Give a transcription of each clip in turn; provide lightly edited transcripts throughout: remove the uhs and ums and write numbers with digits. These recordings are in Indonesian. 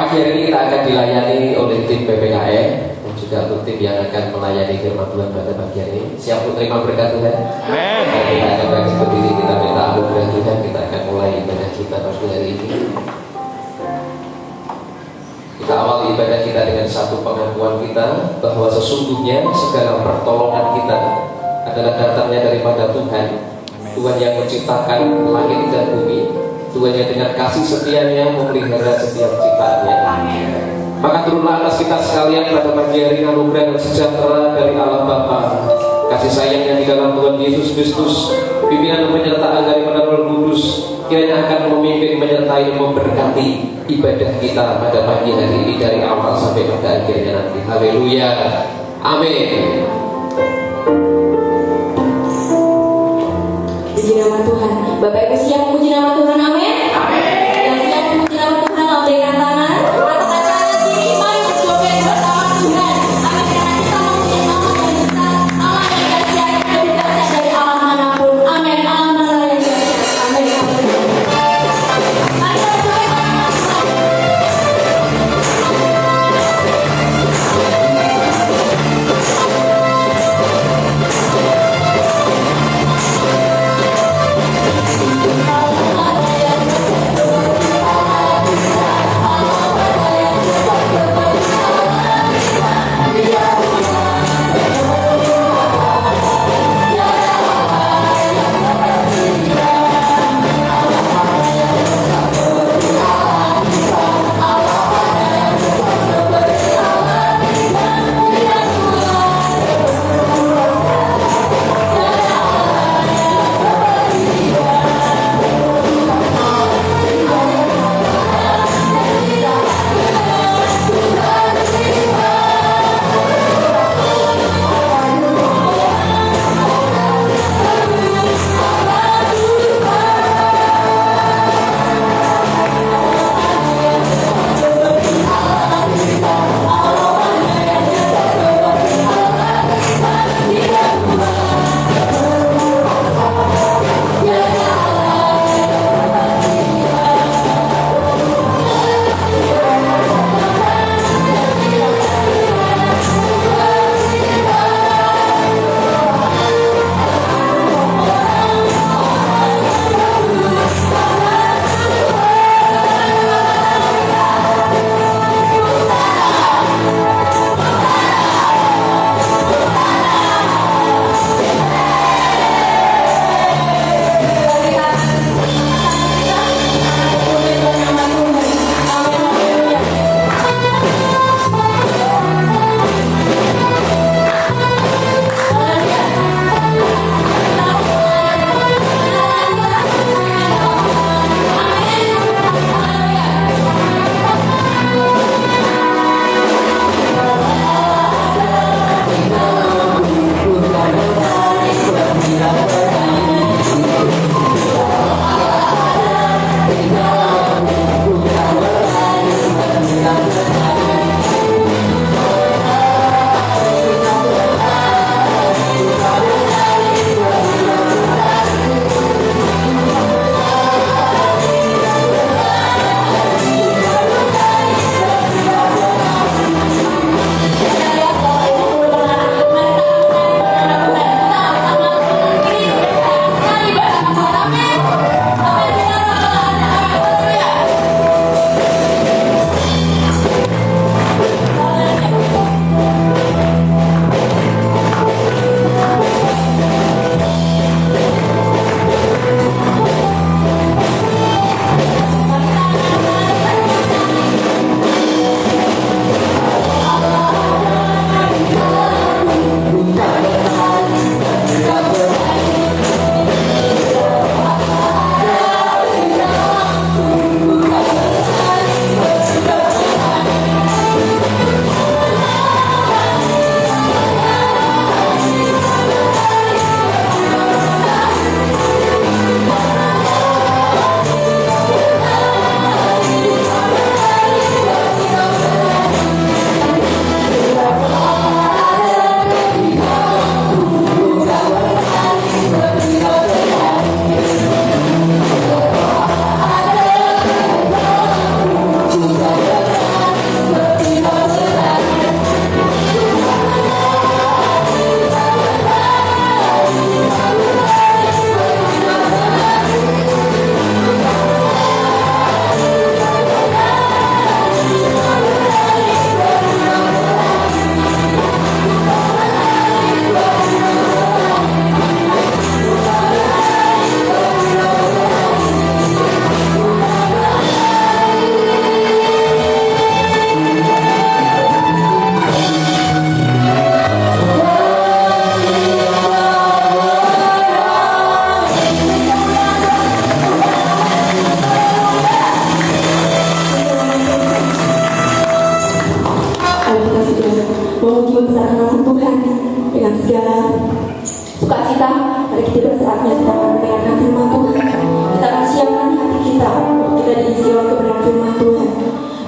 pagi hari ini kita akan dilayani oleh tim PPKN dan juga untuk tim yang akan melayani firman Tuhan pada pagi hari ini. Siap untuk terima berkat Tuhan? Amin. Kita akan bangkit berdiri, kita minta anugerah Tuhan. Kita akan mulai ibadah kita pagi hari ini. Kita awali ibadah kita dengan satu pengakuan kita bahwa sesungguhnya segala pertolongan kita adalah datangnya daripada Tuhan. Tuhan yang menciptakan langit dan bumi. Tuhan yang dengan kasih setianya memelihara setiap ciptaannya. Maka turunlah atas kita sekalian pada pagi hari anugerah dan sejahtera dari Allah Bapa, kasih sayangnya di dalam Tuhan Yesus Kristus, pimpinan dan penyertaan daripada Roh Kudus, kiranya akan memimpin, menyertai dan memberkati ibadah kita pada pagi hari ini dari awal sampai pada akhirnya nanti. Haleluya. Amin. Puji nama Tuhan. Bapak Ibu siap memuji nama Tuhan? Amin. Yang siap memuji nama Tuhan, lambaikan tangan. Angkat tangan kiri, mari berjoget bersama Tuhan. Amin. Karena kita memuji nama yang besar, Allah yang dahsyat, lebih dahsyat dari Allah manapun. Amin. Allah mana yang dahsyat. Amin. Mari kita berjoget bersama Tuhan. Allah yang dahsyat.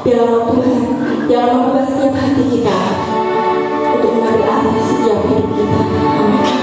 Biarlah Tuhan yang membuka setiap hati kita untuk mengambil alih setiap hidup kita. Amin.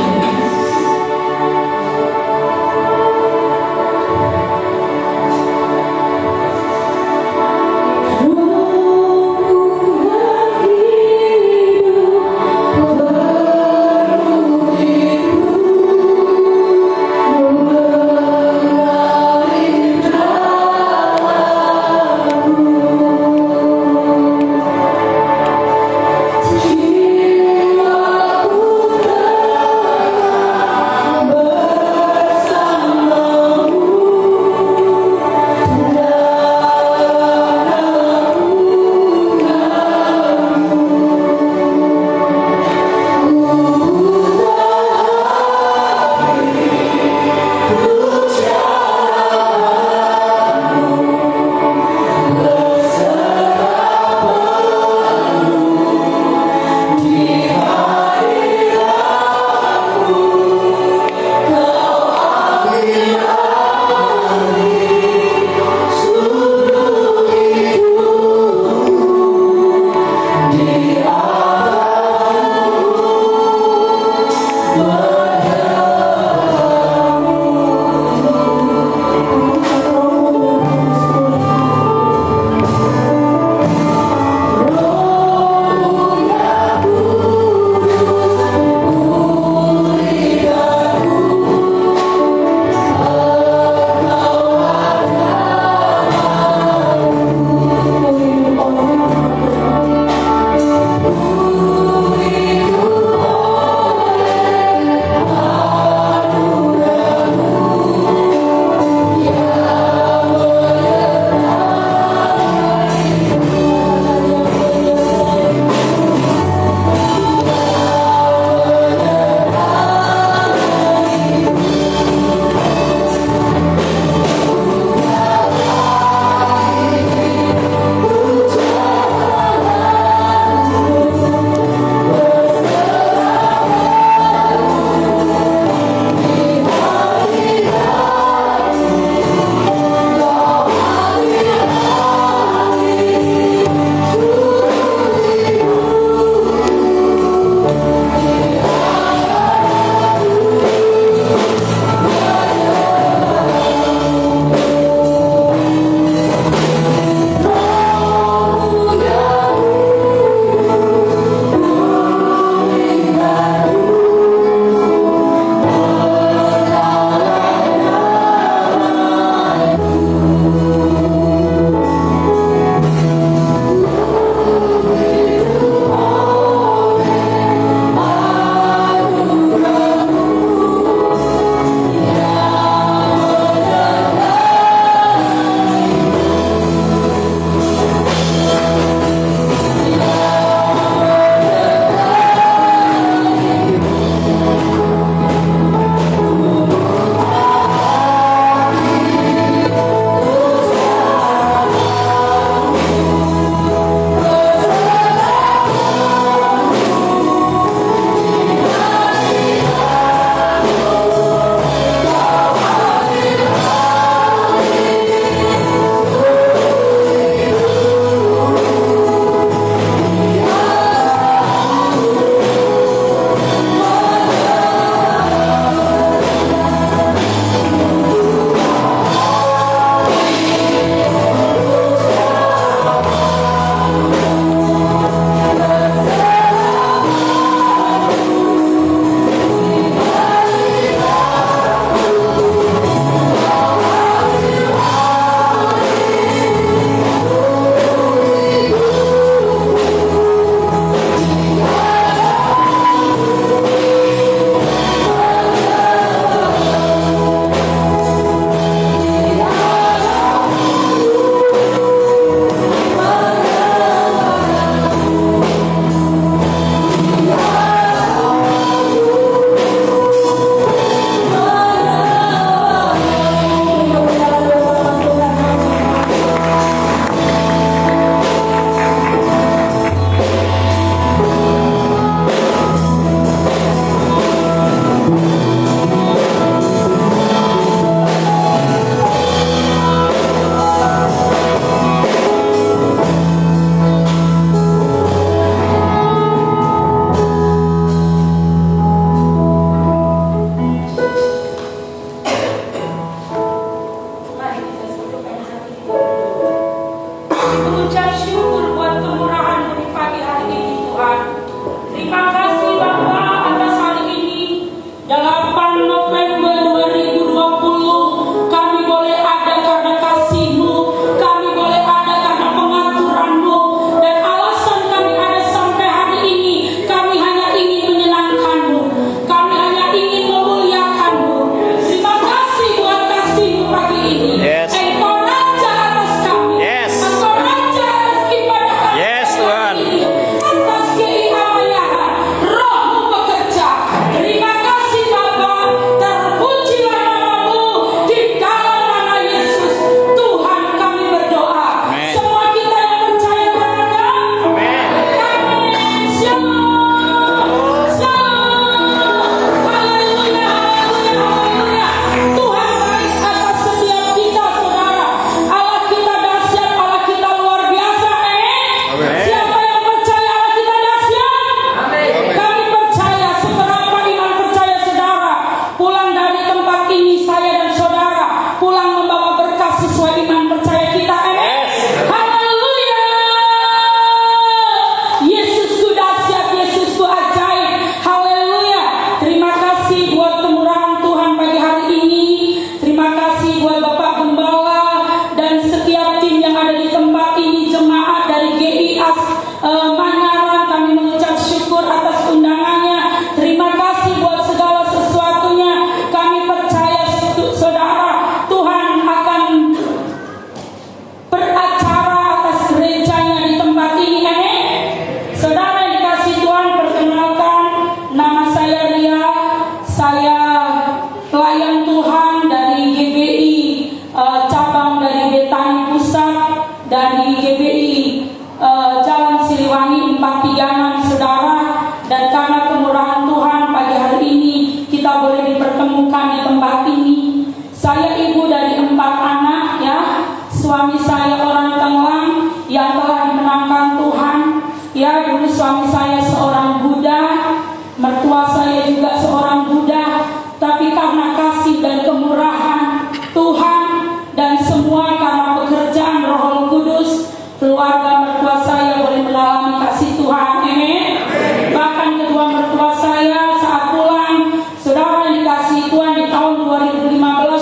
keluarga mertua saya boleh mengalami kasih Tuhan. Amin. Bahkan kedua mertua saya saat pulang, saudara yang dikasihi Tuhan, di tahun 2015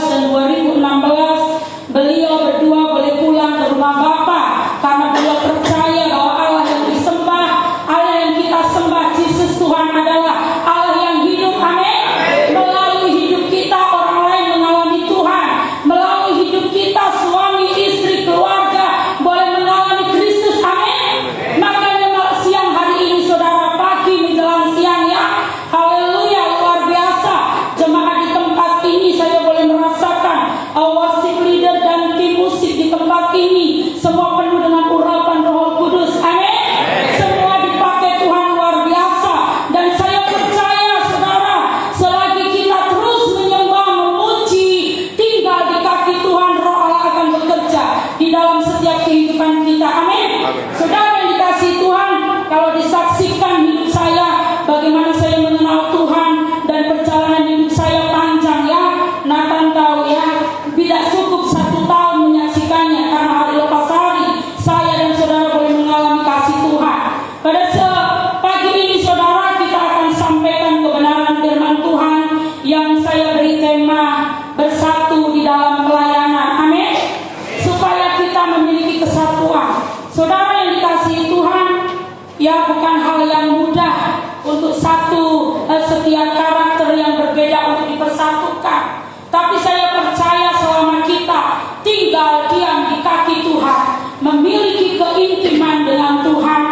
dan 2016 beliau berdua boleh pulang ke rumah Bapa karena beliau percaya bahwa Allah yang disembah, Allah yang kita sembah, Yesus Tuhan adalah Allah yang hidup. Amin. Melalui hidup kita orang lain mengalami Tuhan, melalui hidup kita suami, istri, keluarga boleh mengalami Kristus. Amin. Makanya siang hari ini saudara, pagi menjelang siang ya, haleluya, luar biasa. Jemaat di tempat ini saya boleh merasakan worship leader dan tim musik di tempat ini semua penuh dengan urapan Roh Kudus. Amin. Semua dipakai Tuhan luar biasa. Dan saya percaya saudara, selagi kita terus menyembah, memuji, tinggal di kaki Tuhan, Roh Allah akan bekerja di dalam setiap kehidupan kita. Amin. Saudara yang dikasihi Tuhan, kalau disaksikan hidup saya, bagaimana saya mengenal Tuhan dan perjalanan hidup saya panjang ya. Nathan tahu ya, tidak cukup 1 tahun menyaksikannya, karena hari lepas hari saya dan saudara boleh mengalami kasih Tuhan. Pada pagi ini saudara, kita akan sampaikan kebenaran firman Tuhan yang saya beri tema bersatu di dalam pelayanan. Amin. Supaya kita memiliki kesatuan. Saudara yang dikasihi Tuhan, ya bukan hal yang mudah untuk setiap karakter yang berbeda untuk dipersatukan. Tapi saya percaya selama kita tinggal diam di kaki Tuhan, memiliki keintiman dengan Tuhan,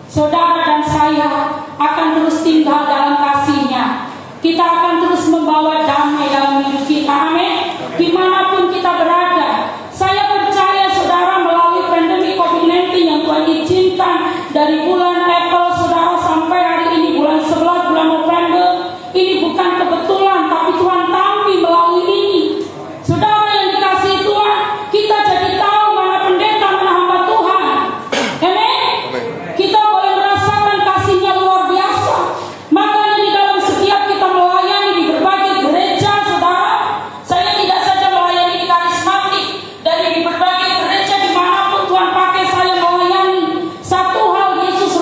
saudara dan saya akan terus tinggal dalam kasih-Nya. Kita akan terus membawa damai dalam hidup kita. Amin. Dimanapun kita berada, saya percaya saudara, melalui pandemi COVID-19 yang Tuhan izinkan dari bulan April saudara sampai hari ini bulan 11, bulan November, ini bukan kebetulan, tapi Tuhan tampil melalui ini. Saudara yang dikasihi Tuhan, kita jadi tahu mana pendeta, mana hamba Tuhan. Amin. Kita boleh merasakan kasih-Nya luar biasa. Makanya di dalam setiap kita melayani di berbagai gereja, saudara, saya tidak saja melayani di karismatik, dari berbagai gereja dimanapun Tuhan pakai saya melayani. Satu hal Yesus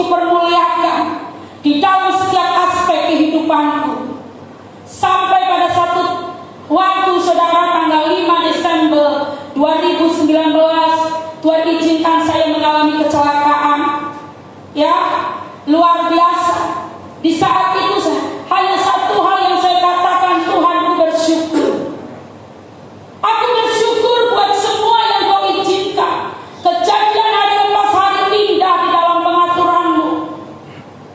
kupermuliakan di dalam setiap aspek kehidupanku. Sampai pada satu waktu saudara tanggal 5 Desember 2019, Tuhan izinkan saya mengalami kecelakaan. Ya, luar biasa. Di saat itu hanya satu hal yang saya katakan, Tuhan, ku bersyukur. Aku bersyukur buat semua yang Kau izinkan. Kejadian hari lepas hari indah di dalam pengaturan-Mu.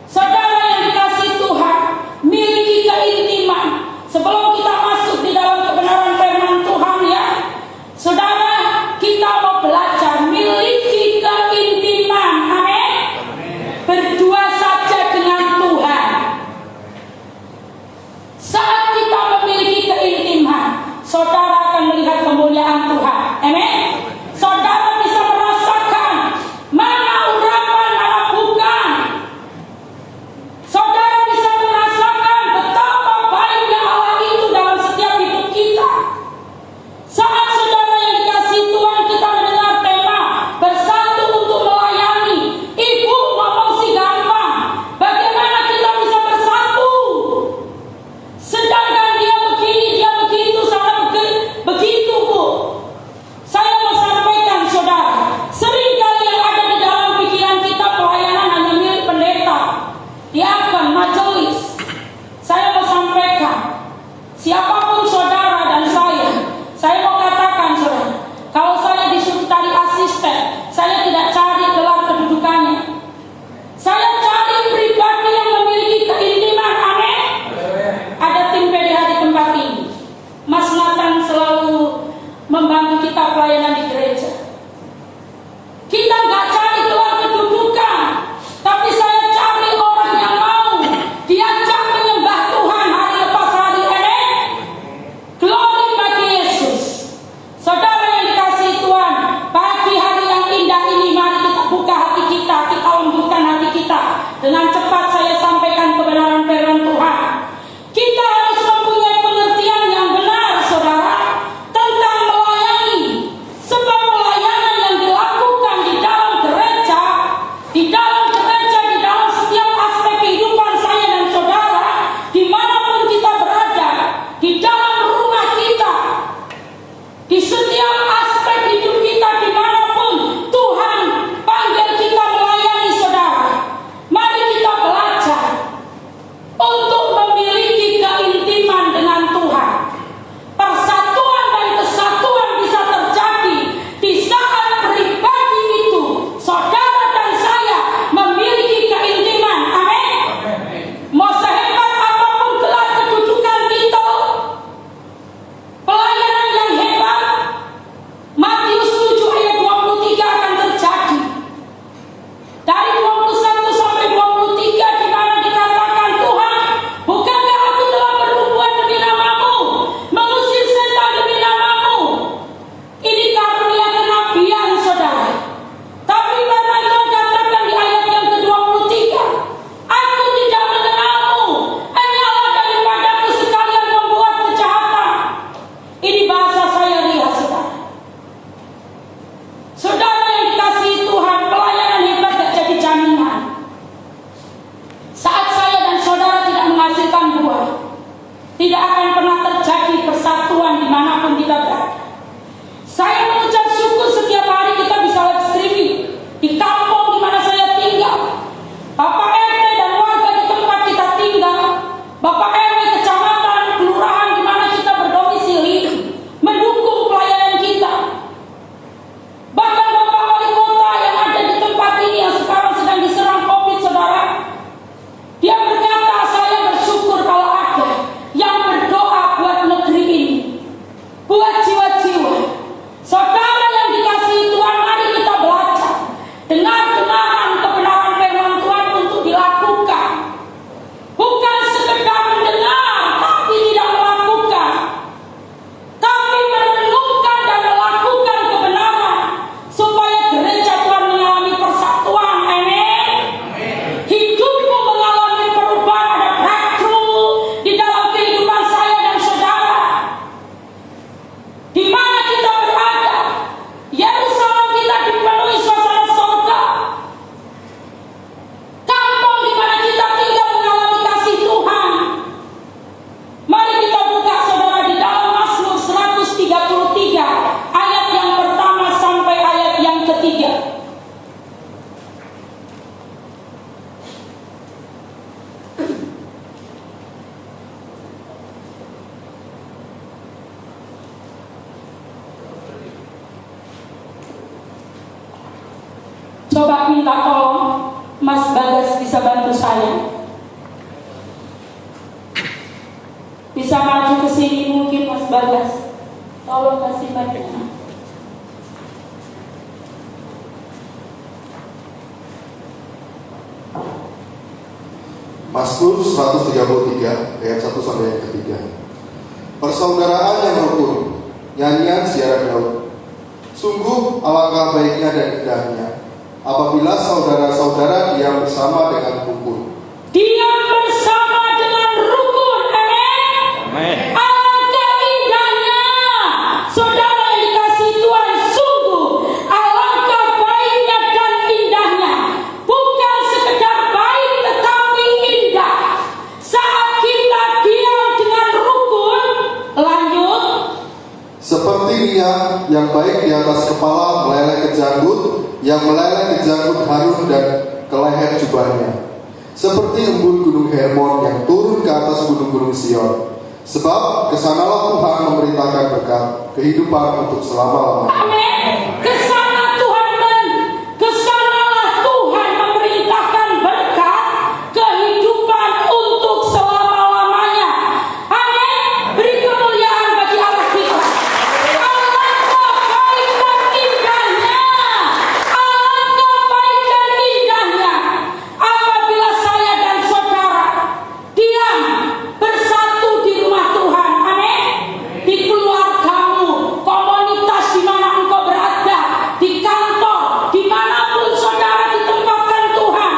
Saudara yang dikasihi Tuhan, miliki keintiman sebelum kita masuk di dalam kebenaran firman Tuhan, ya. Saudara, kita mau belajar miliki keintiman. Amin. Berdua saja dengan Tuhan. Mas Bagas bisa bantu saya? Bisa maju ke sini mungkin Mas Bagas? Tolong kasih bantuan. Mazmur 133 ayat 1 sampai ayat ketiga. Persaudaraan yang rukun, nyanyian ziarah Daud. Sungguh alangkah baiknya dan indahnya apabila saudara-saudara diam bersama dengan rukun. Diam bersama dengan rukun, amin. Alangkah indahnya, saudara yang dikasihi Tuhan, sungguh alangkah baiknya dan indahnya, bukan sekedar baik tetapi indah, saat kita diam dengan rukun. Lanjut. Seperti minyak yang baik di atas kepala meleleh ke janggut, yang meleleh ke janggut Harun dan ke leher jubahnya. Seperti embun gunung Hermon yang turun ke atas gunung-gunung Sion. Sebab kesanalah Tuhan memerintahkan berkat kehidupan untuk selama-lamanya. Amin. Kesanalah Tuhan memerintahkan berkat kehidupan untuk selama-lamanya. Amin. Beri kemuliaan bagi Allah kita. Alangkah baik dan indahnya, alangkah baik dan indahnya apabila saya dan saudara diam bersatu di rumah Tuhan. Amin. Di keluargamu, komunitas di mana engkau berada, di kantor, dimanapun saudara ditempatkan Tuhan.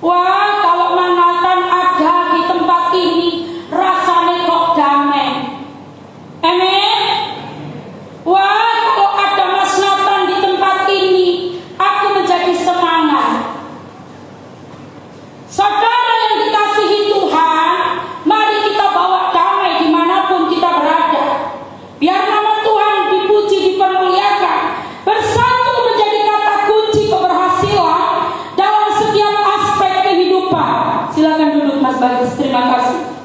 Wah, kalau Manhattan ada di tempat ini, rasanya kok damai. Amin. Wah, kalau ada Mas Nathan di tempat ini, aku menjadi semangat. Saudara yang dikasihi Tuhan, mari kita bawa damai dimanapun kita berada. Biar nama Tuhan dipuji, dipermuliakan. Bersatu menjadi kata kunci keberhasilan dalam setiap aspek kehidupan. Silakan duduk Mas Bagus, terima kasih.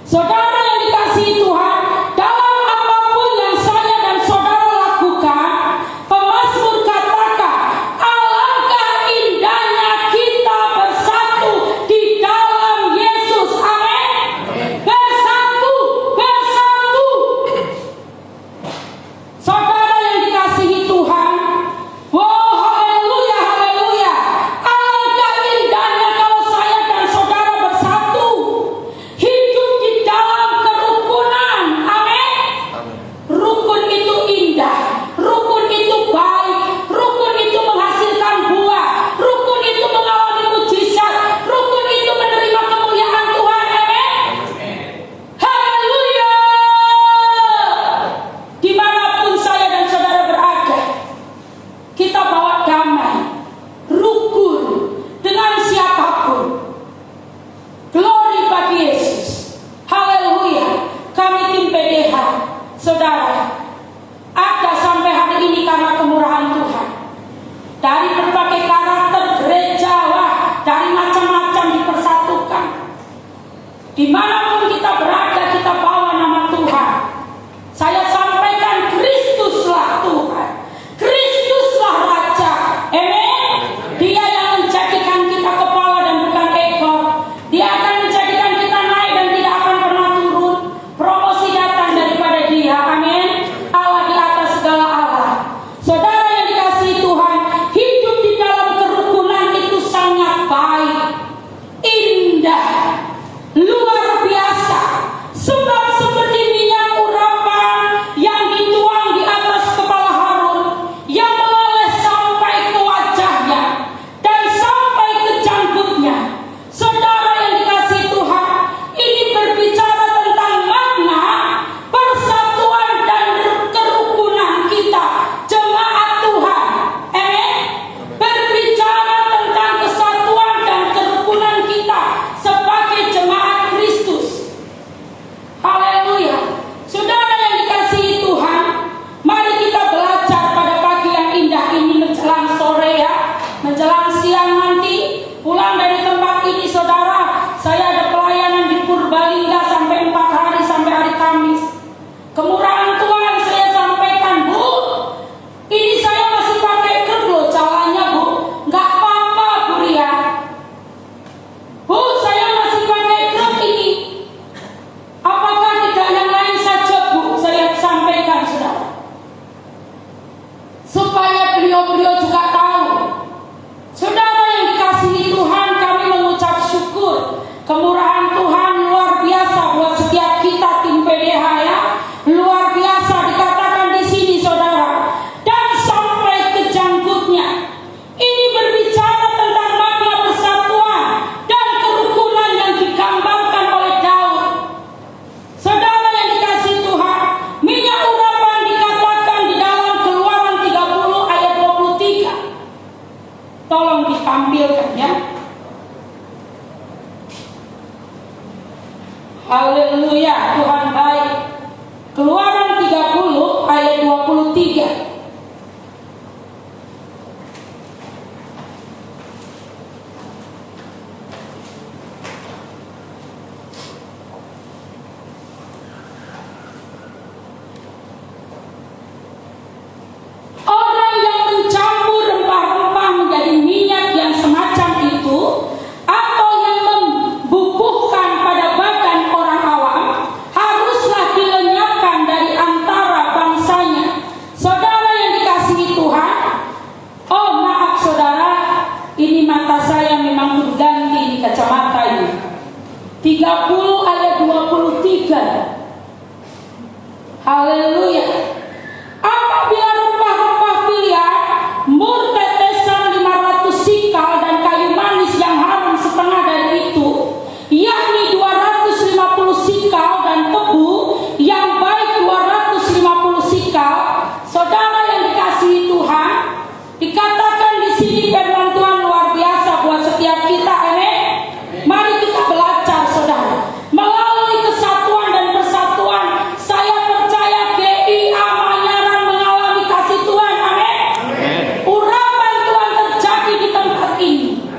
Saudara yang dikasihi Tuhan, dalam apapun yang saya dan saudara lakukan, pemazmur katakan, alangkah indahnya kita bersatu di dalam Yesus. Amin. Bersatu. Saudara yang dikasihi Tuhan, wow, haleluya, haleluya. Alangkah indahnya kalau saya dan saudara bersatu, hidup di dalam kerukunan. Amin. Rukun itu indah, rukun itu baik, rukun itu menghasilkan buah, rukun itu mengalami mujizat, rukun itu menerima kemuliaan Tuhan. Amin. Haleluya. Dimanapun saya dan saudara berada, kita bawa damai, rukun dengan siapapun. Glory bagi Yesus. Haleluya. Kami tim PDH, saudara, ada sampai hari ini karena kemurahan Tuhan. Dari berbagai karakter gereja, wah, dari macam-macam dipersatukan. Dimanapun kita berada, kita bawa nama Tuhan. Saya sampaikan, Kristuslah Tuhan, Kristuslah Raja. Amin. Dia yang menjadikan kita kepala dan bukan ekor. Dia akan menjadikan kita naik dan tidak akan pernah turun. Promosi datang daripada Dia. Amin. Allah di atas segala Allah. Saudara yang dikasihi Tuhan, hidup di dalam kerukunan itu sangat baik, indah, luar biasa. Tolong ditampilkan ya. Haleluya, Tuhan baik. Keluaran 30 ayat 23. Orang yang mencampur rempah-rempah menjadi minyak yang semacam itu, atau yang membubuhkan pada badan orang awam, haruslah dilenyapkan dari antara bangsanya. Saudara yang dikasihi Tuhan, oh maaf saudara, ini mata saya memang berganti di kacamata ini. 30 ayat 23. Haleluya. Apabila rempah-rempah pilihan, mur tetesan 500 sikal dan kayu manis yang harum setengah dari itu, yakni 250 sikal, dan tebu yang baik 250 sikal. Saudara yang dikasihi Tuhan, dikatakan di sini firman Tuhan luar biasa buat setiap kita, amin. Mari kita belajar saudara, melalui kesatuan dan persatuan. Saya percaya GIA Manyaran mengalami kasih Tuhan, amin. Urapan Tuhan terjadi di tempat ini.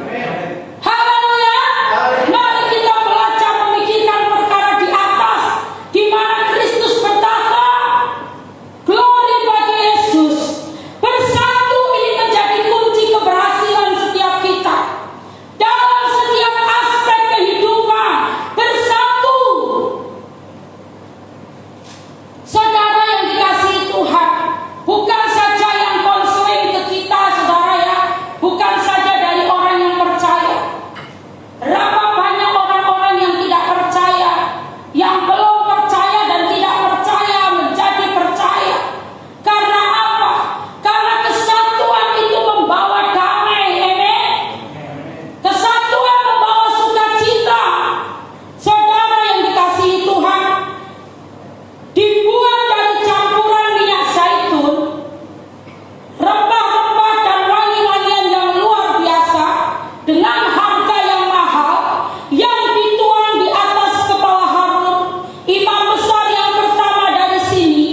Haleluya. Mari kita belajar memikirkan perkara di atas, di mana Kristus bertahta. Glory bagi Yesus. Bersatu ini menjadi kunci keberhasilan setiap kita dalam setiap aspek kehidupan. Bersatu. Saudara yang dikasihi Tuhan, bukan saja yang konseling ke kita saudara ya, bukan saja dari orang yang percaya. Berapa banyak orang-orang yang tidak percaya, yang belum percaya dan tidak percaya menjadi percaya. Karena apa? Karena kesatuan itu membawa damai, amin. Kesatuan membawa sukacita. Saudara yang dikasihi Tuhan, dibuat dari campuran minyak zaitun, rempah-rempah dan wangi-wangian yang luar biasa, dengan harga yang mahal, yang dituang di atas kepala Harun, imam besar yang pertama dari sini.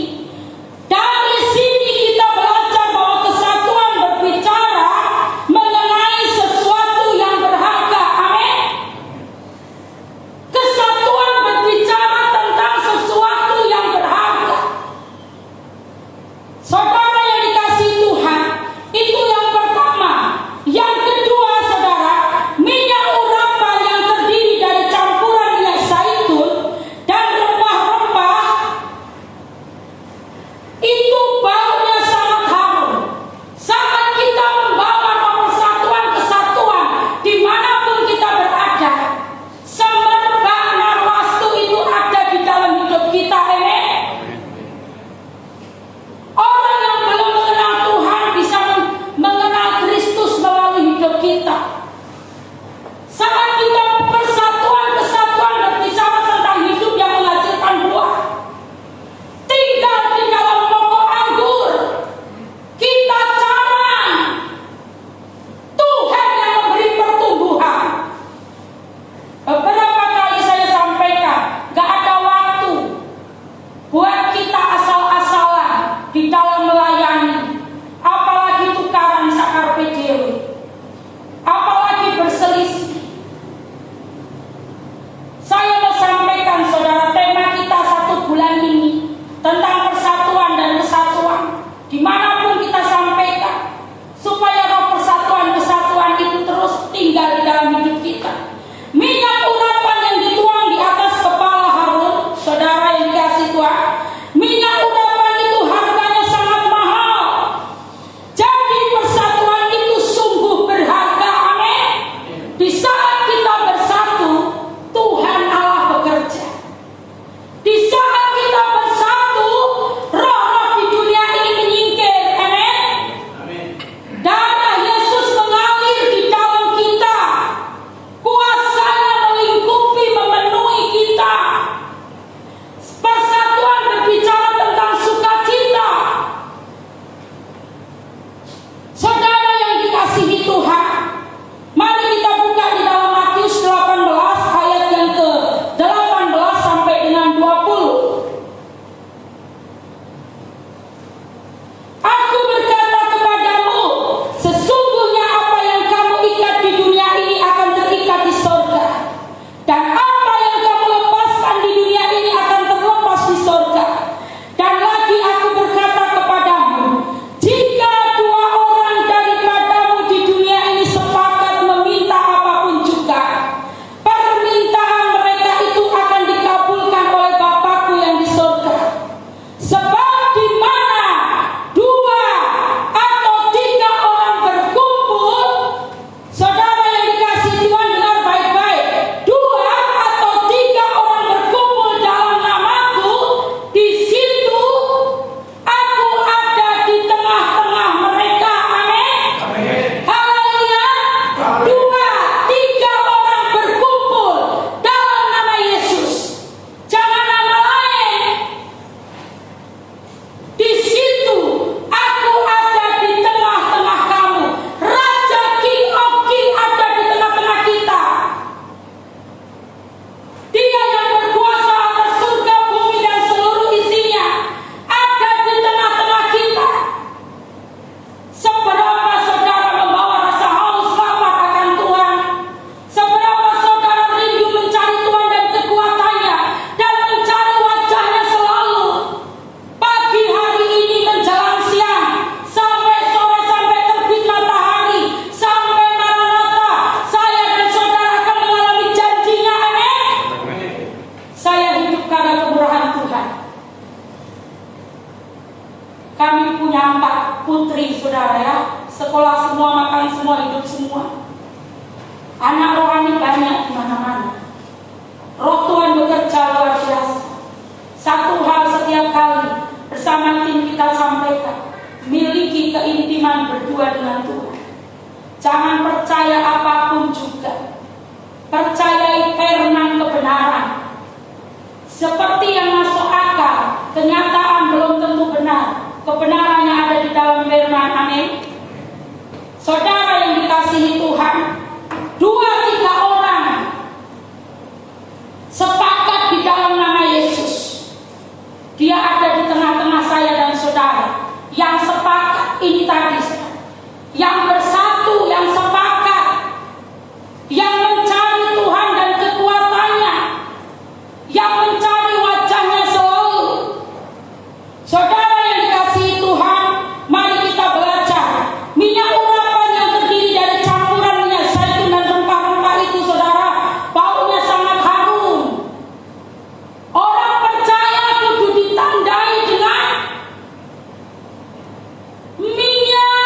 Dari sini kita belajar bahwa kesatuan berbicara mengenai sesuatu yang berharga, amin. Kesatuan berbicara tentang sesuatu yang berharga. Saudara yang dikasihi Tuhan, itu yang pertama. Yang kedua saudara, minyak urapan yang terdiri dari campuran minyak zaitun dan rempah-rempah, itu baunya sangat harum. Saat kita membawa persatuan kesatuan dimanapun kita berada, semerbak narwastu itu ada di dalam hidup kita, amin. Orang yang belum mengenal Tuhan bisa mengenal Kristus melalui hidup kita. Saat kita persatuan kesatuan berbicara tentang hidup yang menghasilkan buah, tinggal di dalam pokok anggur, kita caman. Tuhan yang memberi pertumbuhan. Beberapa kali saya sampaikan, gak ada waktu buat kita asal-asalan di dalam melayani, apalagi tukaran sakar PDW, apalagi berselisih. semua, makan semua, hidup semua. Anak rohani banyak di mana-mana. Roh Tuhan bekerja luar biasa. Satu hal setiap kali bersama tim kita sampaikan, miliki keintiman berdua dengan Tuhan. Jangan percaya apapun juga. Percayai firman kebenaran. Seperti yang masuk akal, kenyataan belum tentu benar. Kebenarannya ada di dalam firman. Amin. Saudara yang dikasihi Tuhan, 2-3 orang sepakat di dalam nama Yesus. Dia ada di tengah-tengah saya dan saudara. Yang sepakat ini tadi, yang bersatu, yang sepakat, yang mencari Tuhan dan kekuatannya, yang mencari wajahnya selalu. Saudara yang dikasihi Tuhan, mari kita belajar. Minyak urapan yang terdiri dari campuran minyak zaitun dan rempah-rempah itu, saudara, baunya sangat harum. Orang percaya kudu ditandai dengan minyak.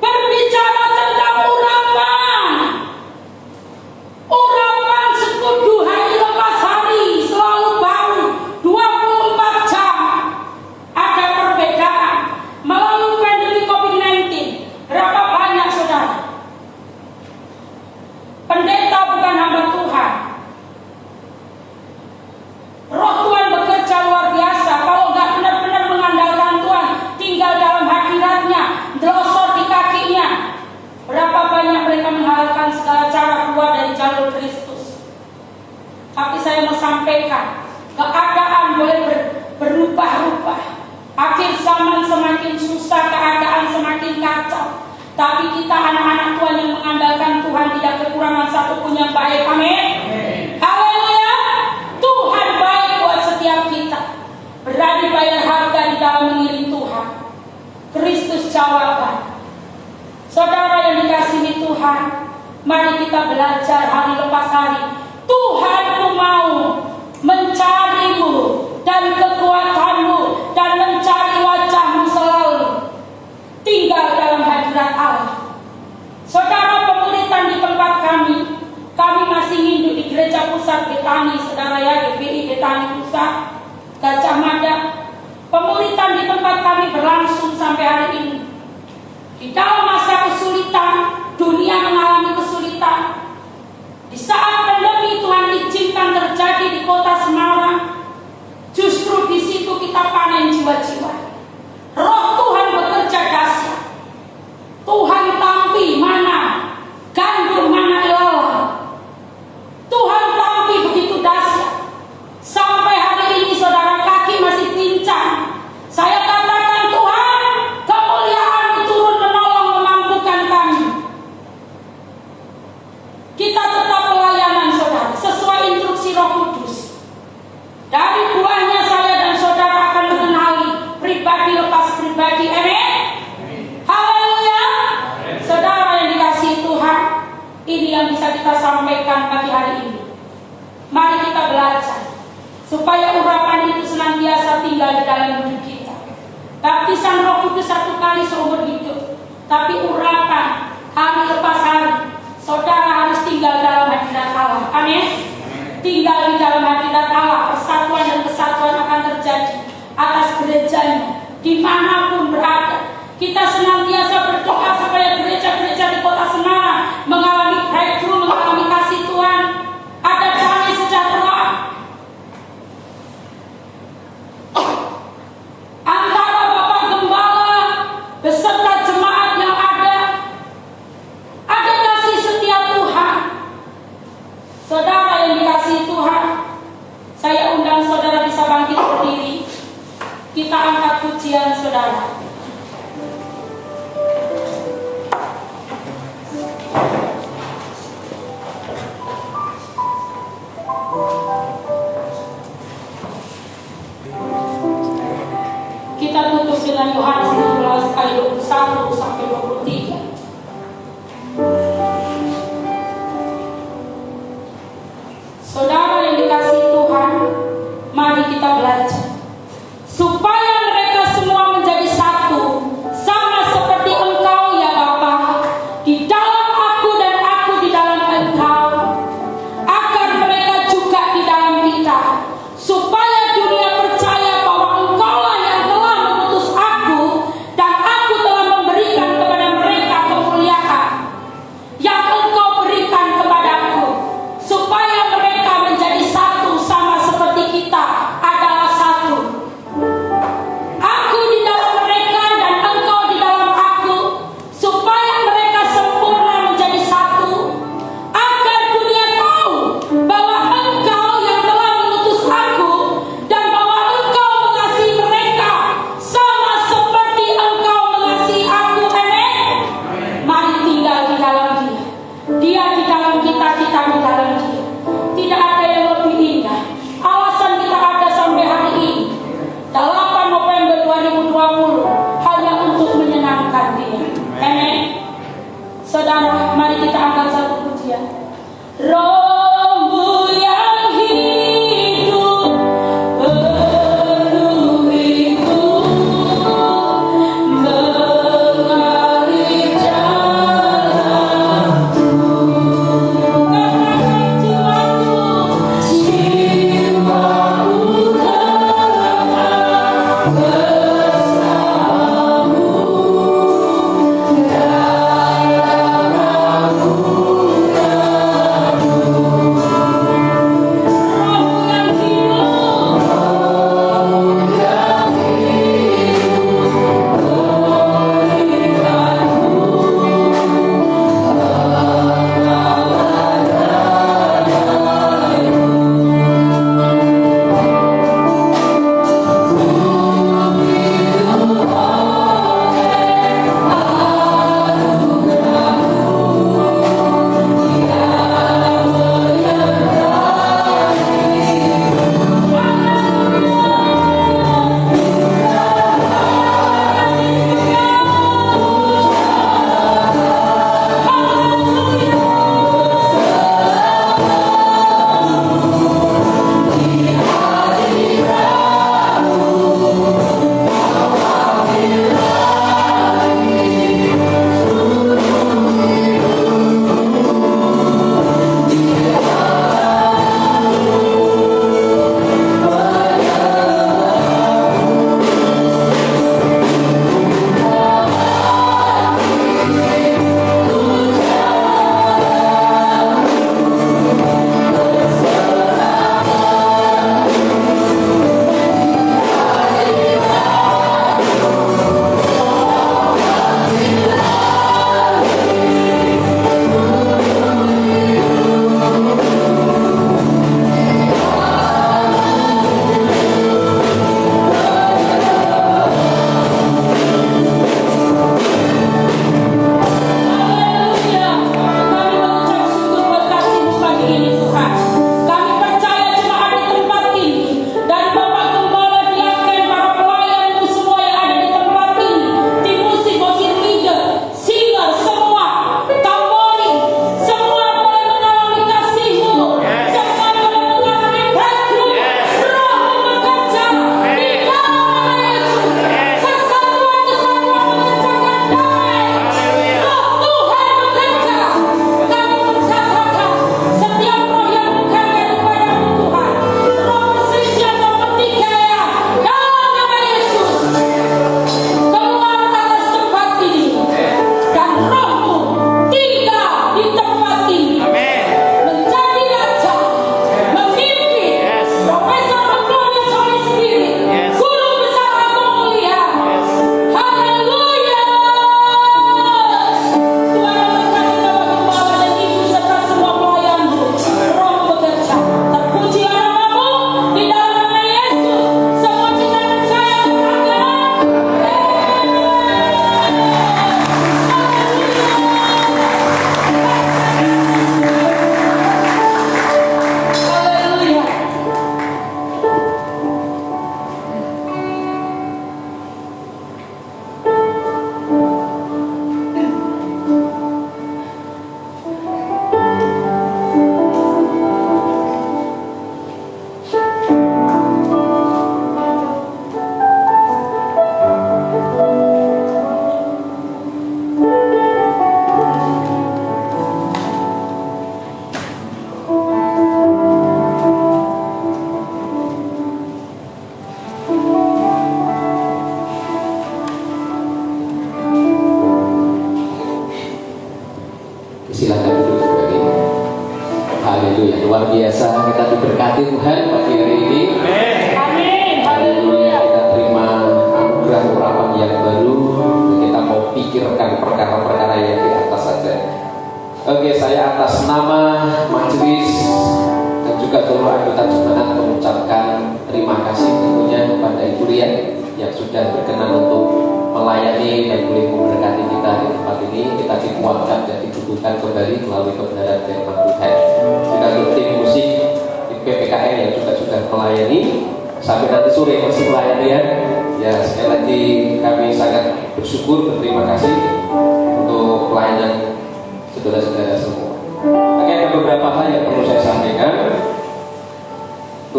Berbicara tentang urapan. Urapan sekudu hari lepas hari selalu bau 24 jam. Ada perbedaan. Melalui pandemi COVID-19, berapa banyak saudara? Pendeta bukan hamba Tuhan. Roh Tuhan bekerja luar biasa. Kalau nggak benar-benar mengandalkan Tuhan, tinggal dalam hadiratnya, delosor di kakinya. Berapa banyak mereka menghalalkan segala cara keluar dari jalur Kristus. Tapi saya mau sampaikan, keadaan boleh berubah-ubah. Akhir zaman semakin susah, keadaan semakin kacau. Tapi kita anak-anak Tuhan yang mengandalkan Tuhan tidak kekurangan satupun yang baik. Amin. Haleluya. Tuhan baik buat setiap kita. Berani bayar harga di dalam mengiring Tuhan. Kristus jawaban. Saudara yang dikasihi Tuhan, mari kita belajar hari lepas hari. Tuhanmu mau mencarimu dan kekuatanmu dan mencari wajahmu selalu. Tinggal dalam hadirat Allah. Saudara, pemuritan di tempat kami masih hidup di Gereja Pusat Betani, saudara ya, GPI Betani Pusat, Gajah Mada. Pemuritan di tempat kami berlangsung sampai hari ini. Di dalam masa kesulitan, dunia mengalami kesulitan. Di saat pandemi Tuhan izinkan terjadi di kota Semarang, justru di situ kita panen jiwa-jiwa. Roh Tuhan bekerja dahsyat. Tuhan tampi mana gandum, mana ilalang. Tuhan tampi begitu dahsyat. Sampai hari ini saudara, kaki masih pincang. Saya katakan, Tuhan, kemuliaan turun menolong memampukan kami. Kita tetap pelayanan saudara, sesuai instruksi Roh Kudus. Dari buahnya saya dan saudara akan mengenali pribadi lepas pribadi. Amin. Haleluya. Saudara yang dikasihi Tuhan, ini yang bisa kita sampaikan pagi hari ini. Mari kita belajar supaya urapan itu senantiasa tinggal di dalam hidup kita. Baptisan Roh Kudus 1 kali seumur hidup, tapi urapan hari lepas hari, saudara harus tinggal dalam hadirat Allah. Amin. Tinggal di dalam hadirat Allah, persatuan dan kesatuan akan terjadi atas gerejanya dimanapun berada. Kita senantiasa berdoa supaya gereja-gereja di kota Semarang mengalami breakthrough, mengalami kasih Tuhan, ada damai sejahtera antara Bapak Gembala beserta jemaat yang ada kasih setia Tuhan. Saudara yang dikasihi Tuhan, saya undang saudara bisa bangkit berdiri. Kita angkat pujian saudara. Saudara, mari kita angkat satu pujian. Rohmu yang hidup penuhiku, mengalir jalanku. Katakan jiwaku tenang bersamamu. Haleluya, luar biasa kita diberkati Tuhan pagi hari ini. Amin. Haleluya, kita terima anugerah urapan yang baru. Kita mau pikirkan perkara-perkara yang di atas saja. Oke, saya atas nama majelis dan juga seluruh anggota jemaat mengucapkan terima kasih tentunya kepada Ibu Rian yang sudah berkenan untuk melayani dan boleh memberkati kita di tempat ini. Kita dikuatkan dan dibutuhkan kembali melalui kebenaran firman Tuhan. Kita tim musik di PPKN yang juga sudah melayani sampai nanti sore masih melayani ya. Ya, sekali lagi kami sangat bersyukur, berterima kasih untuk pelayanan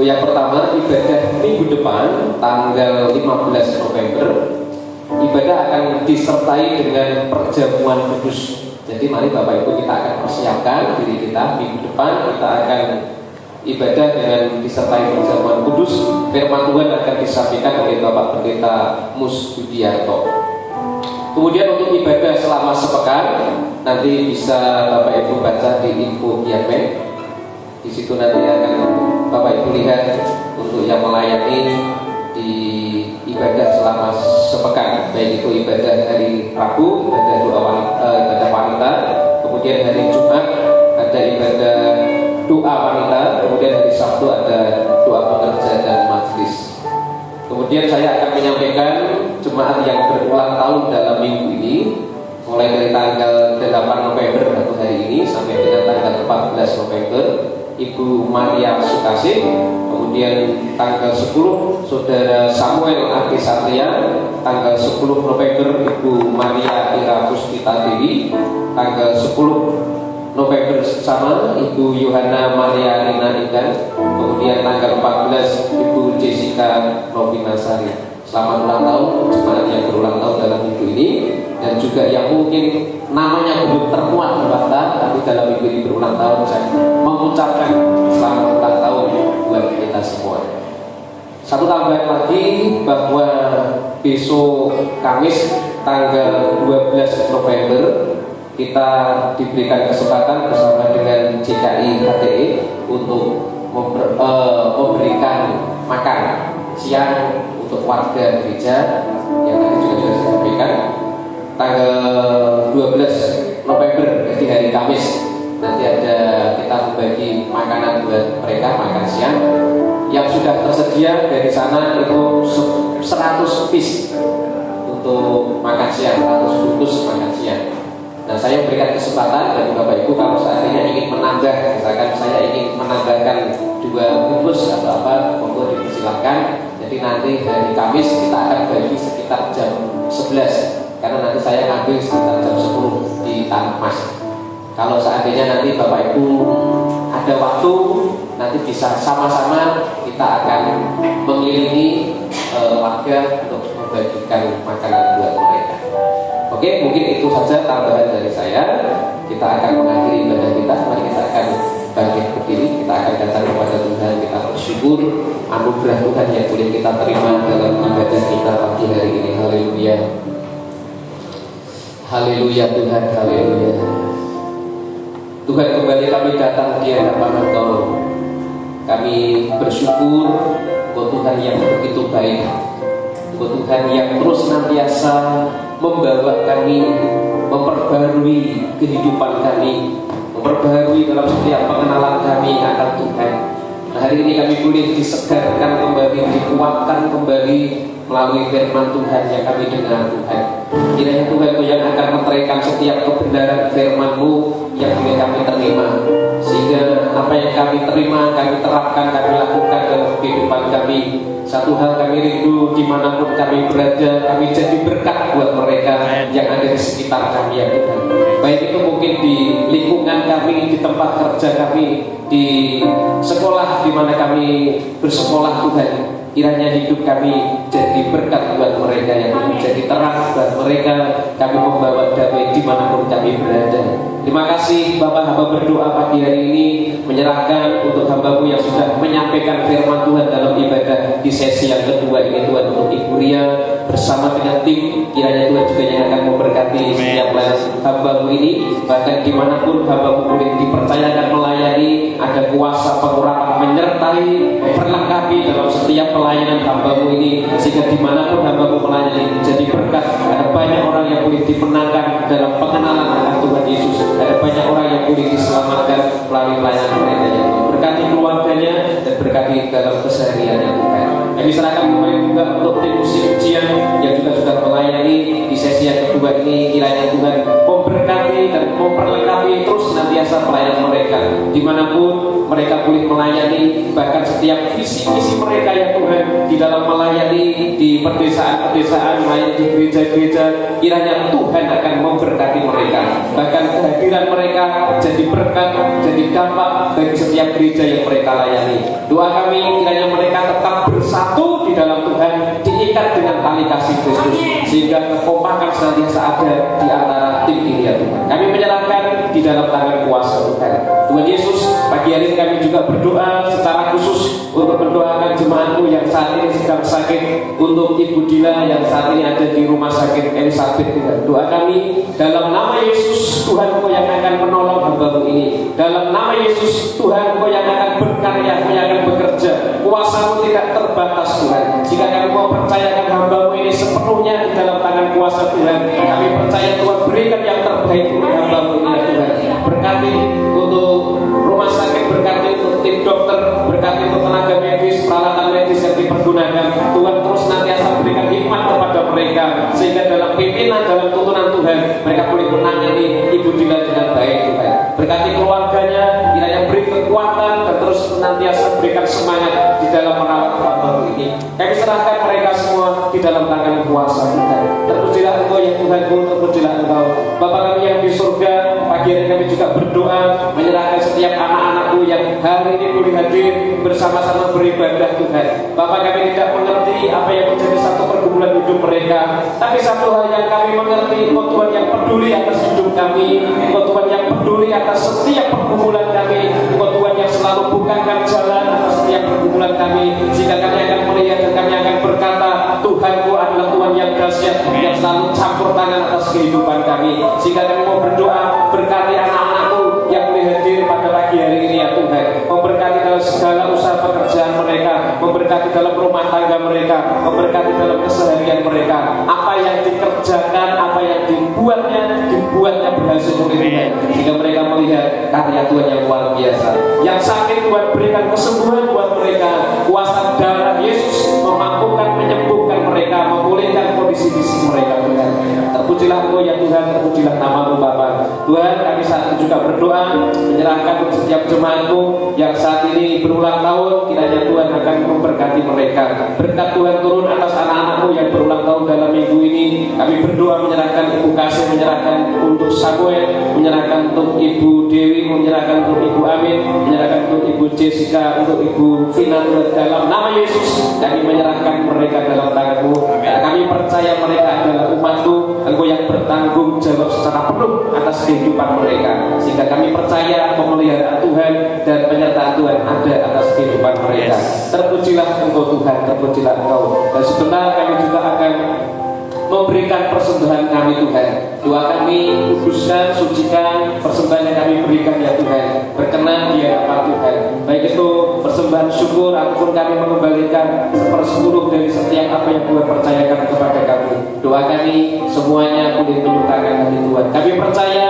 Untuk yang pertama, ibadah minggu depan tanggal 15 November, ibadah akan disertai dengan perjamuan kudus. Jadi mari Bapak Ibu kita akan persiapkan diri kita. Minggu depan kita akan ibadah dengan disertai perjamuan kudus. Firman Tuhan akan disampaikan oleh Bapak Pendeta Mus Budiarto. Kemudian untuk ibadah selama sepekan, nanti bisa Bapak Ibu baca di info Giamen. Di situ nanti akan Bapak Ibu lihat untuk yang melayani di ibadah selama sepekan, baik itu ibadah hari Rabu, ibadah wanita, kemudian hari Jumat ada ibadah doa wanita, kemudian hari Sabtu ada doa pekerja dan majelis. Kemudian saya akan menyampaikan jemaat yang berulang tahun dalam minggu ini, mulai dari tanggal 8 November atau hari ini sampai dengan tanggal 14 November, Ibu Maria Sukasih. Kemudian tanggal 10 Saudara Samuel Adi Satria. Tanggal 10 November Ibu Maria Ira Puspita Dewi. Tanggal 10 November sama Ibu Yohana Maria Rina Indan. Kemudian tanggal 14 Ibu Jessica Novinasari. Selamat ulang tahun jemaat yang berulang tahun dalam minggu ini, dan juga yang mungkin namanya belum termuat di daftar tapi dalam minggu ini berulang tahun, saya mengucapkan selamat ulang tahun buat kita semua. Satu tambahan lagi bahwa besok Kamis tanggal 12 November kita diberikan kesempatan bersama dengan JKI KTE untuk memberikan makan siang untuk warga gereja yang tadi juga sudah saya sampaikan. Tanggal 12 November di hari Kamis nanti ada kita membagi makanan buat mereka, makan siang. Yang sudah tersedia dari sana itu 100 piece untuk makan siang, 100 bungkus makan siang. Nah, saya berikan kesempatan bagi Bapak Ibu kalau seandainya ingin menambah, misalkan saya ingin menambahkan 2 bungkus atau apa, monggo dipersilakan. Jadi nanti hari Kamis kita akan bagi sekitar jam 11, karena nanti saya ngambil sekitar jam 10 di Tanah Mas. Kalau seandainya nanti Bapak Ibu ada waktu, nanti bisa sama-sama kita akan mengelilingi warga untuk membagikan makanan buat mereka. Oke, mungkin itu saja tambahan dari saya. Kita akan mengakhiri ibadah kita. Mari kita akan bangkit berdiri. Kita akan datang kepada Tuhan. Kita bersyukur anugerah Tuhan yang boleh kita terima dalam ibadah kita pagi hari ini. Haleluya. Haleluya Tuhan, haleluya. Tuhan, kembali kami datang di hadapan Engkau. Kami bersyukur Engkau Tuhan yang begitu baik. Engkau Tuhan yang terus senantiasa membawa kami, memperbarui kehidupan kami, memperbarui dalam setiap pengenalan kami akan Tuhan. Nah, hari ini kami boleh disegarkan kembali, dikuatkan kembali melalui firman Tuhan yang kami dengar Tuhan. Kiranya Tuhan itu yang akan menerangkan setiap kebenaran firman-Mu yang boleh kami terima, sehingga apa yang kami terima, kami terapkan, kami lakukan dalam kehidupan kami. Satu hal kami rindu, dimanapun kami berada, kami jadi berkat buat mereka yang ada di sekitar kami ya Tuhan. Baik itu mungkin di lingkungan kami, di tempat kerja kami, di sekolah di mana kami bersekolah Tuhan. Kiranya hidup kami jadi berkat buat mereka, yang menjadi terang buat mereka. Kami membawa damai dimanapun kami berada. Terima kasih Bapak, hamba berdoa pagi hari ini menyerahkan untuk hamba-Mu yang sudah menyampaikan firman Tuhan dalam ibadah di sesi yang kedua ini Tuhan, untuk Ibu Ria bersama dengan tim. Kiranya Tuhan juga yang akan memberkati setiap hamba-Mu ini, bahkan dimanapun hamba-Mu boleh dipercayakan melayani, ada kuasa pengurapan menyertai, memperlengkapi dalam setiap pelayanan hamba-Mu ini, sehingga dimanapun hamba-Mu melayani jadi berkat. Ada banyak orang yang boleh dimenangkan dalam pengenalan akan Tuhan Yesus. Ada banyak orang yang boleh diselamatkan melalui pelayanan mereka ya Tuhan. Berkati keluarganya dan berkati dalam kesehariannya Tuhan. Kami serahkan kembali juga untuk tim musik ujian yang juga sudah melayani di sesi yang kedua ini. Kiranya Tuhan memberkati dan memperlengkapi terus senantiasa pelayanan mereka dimanapun mereka boleh melayani bahkan setiap visi-visi mereka ya Tuhan di dalam melayani di pedesaan-pedesaan, melayani di gereja-gereja. Kiranya Tuhan akan memberkati mereka, bahkan kehadiran mereka jadi berkat, jadi dampak bagi setiap gereja yang mereka layani. Doa kami kiranya mereka tetap bersatu di dalam Tuhan, diikat dengan tali kasih Kristus, sehingga kekompakan senantiasa ada di antara tim ini ya Tuhan. Kami menyerahkan di dalam tangan kuasa Tuhan. Tuhan Yesus, pagi hari ini kami juga berdoa secara khusus untuk mendoakan jemaatmu yang saat ini sedang sakit, untuk Ibu Dila yang saat ini ada di rumah sakit Elizabeth Tuhan. Doa kami dalam nama Yesus, Tuhan Engkau yang akan menolong hamba-Mu ini. Dalam nama Yesus, Tuhan Engkau yang akan berkarya, Engkau yang akan bekerja. Kuasa-Mu tidak terbatas Tuhan. Jika kami mau percayakan hamba-Mu ini sepenuhnya di dalam tangan kuasa Tuhan, kami percaya Tuhan berikan yang terbaik untuk hamba-Mu ini ya Tuhan. Berkati untuk rumah sakit, berkati untuk tim dokter, berkati untuk tenaga medis, peralatan medis yang dipergunakan. Tuhan terus senantiasa berikan hikmat kepada mereka, sehingga dalam pimpinan, dalam tuntunan Tuhan, mereka boleh menangani Ibu Dila dengan baik Tuhan. Berkati keluarganya, kiranya beri kekuatan dan terus senantiasa berikan semangat di dalam merawat hamba ini. Kami serahkan mereka semua di dalam tangan kuasa Tuhan. Terpujilah Engkau ya Tuhanku, terpujilah Engkau Bapa kami yang di surga. Pagi hari kami juga berdoa menyerahkan setiap anak-anakku yang hari ini boleh hadir bersama-sama beribadah Tuhan. Bapak, kami tidak mengerti apa yang menjadi satu pergumulan hidup mereka, tapi satu hal yang kami mengerti, Engkau Tuhan yang peduli atas hidup kami, Engkau Tuhan yang peduli atas setiap pergumulan kami, Engkau Tuhan yang selalu bukakan jalan atas setiap pergumulan kami, sehingga kami akan melihat dan kami akan berkata, Tuhanku adalah Tuhan yang dahsyat, yang selalu campur tangan atas kehidupan kami. Sehingga kami mau berdoa, berkati anak-anakku yang boleh hadir pada pagi hari ini ya Tuhan. Memberkati dalam segala usaha pekerjaan mereka, memberkati dalam rumah tangga mereka, memberkati dalam keseharian mereka. Apa yang dikerjakan, apa yang dibuatnya berhasil oleh Tuhan, sehingga mereka melihat karya Tuhan yang luar biasa. Yang sakit Tuhan berikan kesembuhan buat mereka. Kuasa darah Yesus memampukan, menyembuhkan mereka, memulihkan kondisi fisik mereka Tuhan. Terpujilah Engkau ya Tuhan, terpujilah nama-Mu Bapa. Tuhan, kami saat ini juga berdoa menyerahkan untuk setiap jemaat-Mu yang saat ini berulang tahun. Kiranya Tuhan akan memberkati mereka. Berkat Tuhan turun atas anak-anak-Mu yang berulang tahun dalam minggu ini. Kami berdoa menyerahkan Ibu Kasih, menyerahkan untuk Samuel, menyerahkan untuk Ibu Dewi, menyerahkan untuk Ibu Amin, menyerahkan untuk Ibu Jessica, untuk Ibu Vina. Dalam nama Yesus kami menyerahkan mereka dalam tangan-Mu. Kami percaya mereka adalah umat-Mu, Engkau yang bertanggung jawab secara penuh atas kehidupan mereka, sehingga kami percaya pemeliharaan Tuhan dan penyertaan Tuhan ada atas kehidupan mereka. Terpujilah Engkau Tuhan, terpujilah Engkau. Dan sebentar kami juga akan memberikan persembahan kami Tuhan. Doa kami kuduskan, sucikan persembahan yang kami berikan ya Tuhan, berkenan di hadapan Tuhan. Baik itu persembahan syukur ataupun kami mengembalikan 1/10 dari setiap apa yang Tuhan percayakan kepada kami. Doa kami semuanya boleh menyukakan hati Tuhan. Kami percaya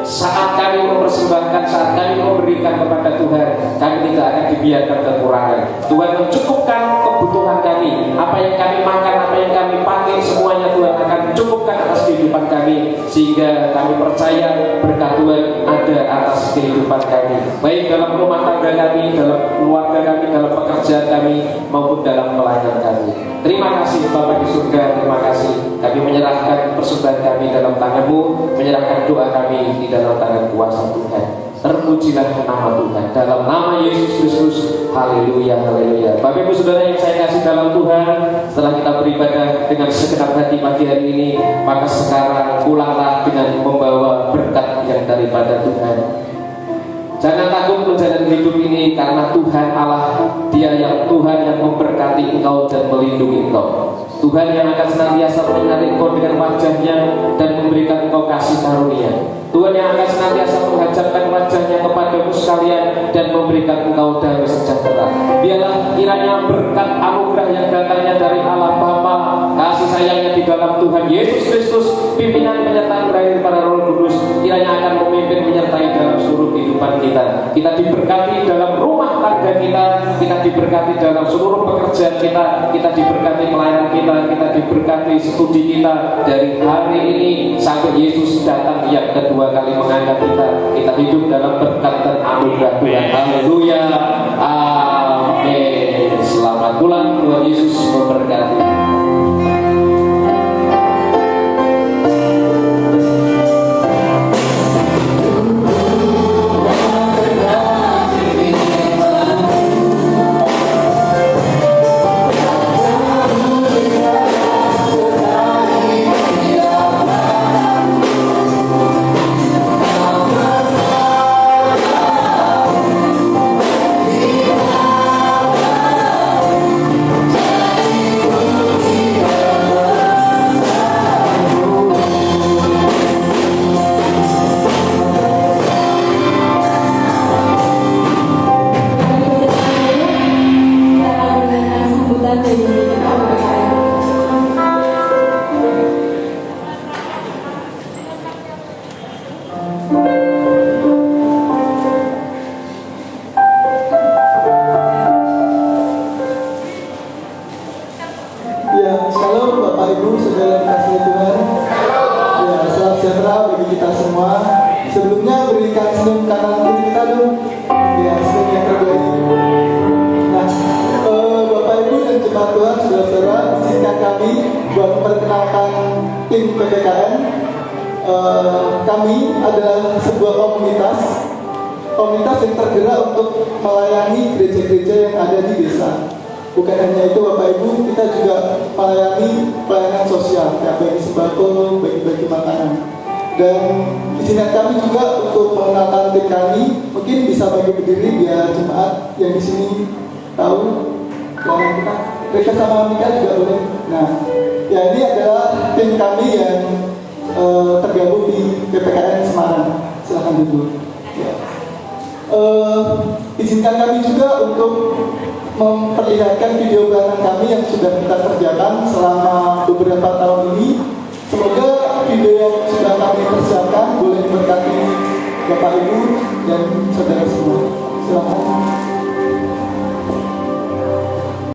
saat kami mempersembahkan, saat kami memberikan kepada Tuhan, kami tidak akan dibiarkan kekurangan. Tuhan mencukupkan kebutuhan kami, apa yang kami makan, apa yang kami pakai, semuanya Tuhan akan cukupkan atas kehidupan kami, sehingga kami percaya berkat Tuhan ada atas kehidupan kami, baik dalam rumah tangga kami, dalam keluarga kami, dalam pekerjaan kami, maupun dalam pelayanan kami. Terima kasih Bapa di surga, terima kasih. Kami menyerahkan persembahan kami dalam tangan-Mu, menyerahkan doa kami di dalam tangan kuasa Tuhan. Terpujilah nama Tuhan dalam nama Yesus Kristus. Haleluya, haleluya. Bapak Ibu Saudara yang saya kasih dalam Tuhan, setelah kita beribadah dengan segenap hati pagi hari ini, maka sekarang pulanglah dengan membawa berkat yang daripada Tuhan. Jangan takut menjalani hidup ini, karena Tuhan Allah, Dia yang Tuhan yang memberkati engkau dan melindungi engkau. Tuhan yang akan senantiasa menyinari engkau dengan wajah-Nya dan memberikan engkau kasih karunia. Tuhan yang akan senantiasa menghadapkan wajah-Nya kepadamu sekalian dan memberikan engkau damai sejahtera. Biarlah kiranya berkat anugerah yang datangnya dari Allah Bapa, kasih sayangnya di dalam Tuhan Yesus Kristus, pimpinan penyertaan berakhir para Roh Kudus, kiranya akan memimpin menyertai dalam seluruh kehidupan kita. Kita diberkati dalam rumah tangga kita diberkati dalam seluruh pekerjaan kita diberkati pelayanan kita diberkati studi kita dari hari ini sampai Yesus datang yang kedua kali mengangkat kita hidup dalam berkat dan anugerah Tuhan. Haleluya. buat memperkenalkan tim PPKN. Kami adalah sebuah komunitas yang tergerak untuk melayani gereja-gereja yang ada di desa. Bukan hanya itu Bapak Ibu, kita juga melayani pelayanan sosial, kayak bagi sembako, bagi makanan. Dan izinkan kami juga untuk mengenalkan tim kami. Mungkin bisa bagi berdiri biar jemaat yang di sini tahu. Dan kita Rika sama Mika juga boleh. Nah, ya ini adalah tim kami yang tergabung di PPKN Semarang. Silahkan duduk. Ya. Izinkan kami juga untuk memperlihatkan video pelayanan kami yang sudah kita kerjakan selama beberapa tahun ini. Semoga video yang sudah kami persiapkan boleh diberkati Bapak Ibu dan saudara semua. Silakan.